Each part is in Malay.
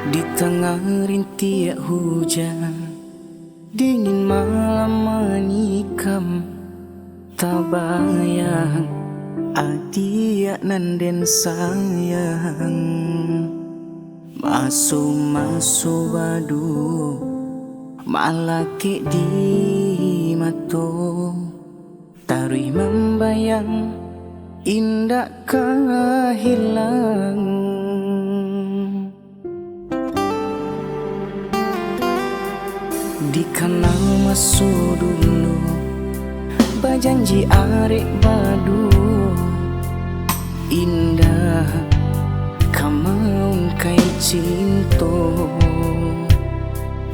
Di tengah rintiak hujan, dingin malam menikam, tak bayang adik nanden sayang. Masuk badu malaki di mato, tarui membayang indah hilang. Di kanal masuk dulu bajanji arek badu, indah kamau kai cinto.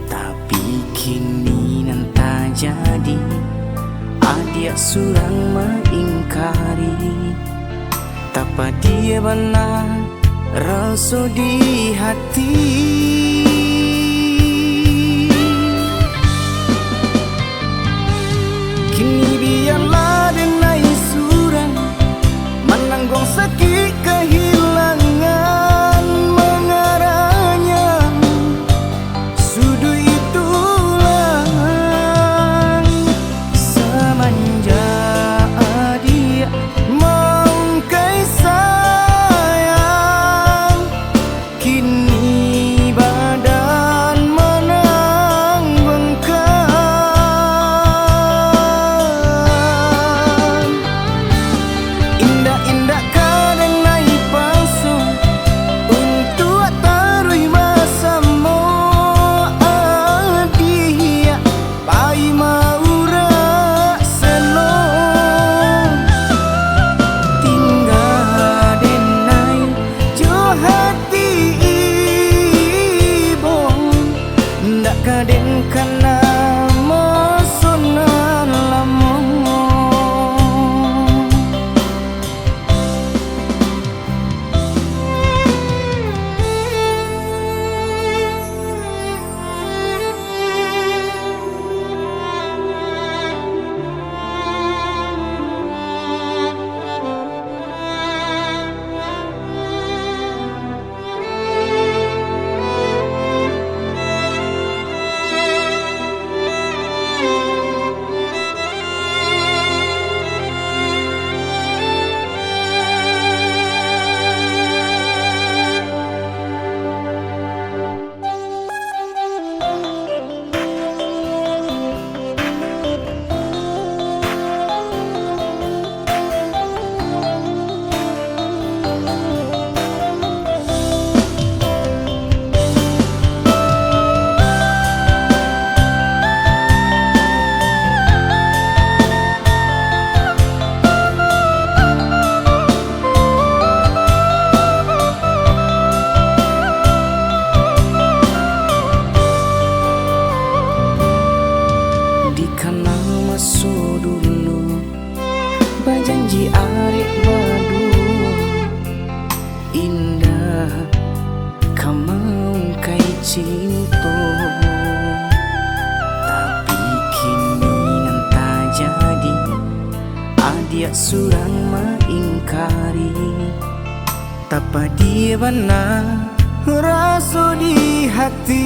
Tapi kini nan tak jadi, adia surang mengingkari. Tapa dia benar rasa di hati. Kini biarlah denai surang menanggung sakit kehilangan mengarahnya. Sudah itulah semenjak dia mengkai sayang, kini badan menang bengkak. Indah-indah kadang naik palsu untuk taruh bersama dia, pai maura selo tinggal denai jo hati ibong, ndak kaden kana mosonan lamong. Masuk dulu bajanji arek badu, indah kamau kai cinto. Tapi kini nan tak jadi, adia surang mengingkari. Tapa dia benar rasa di hati.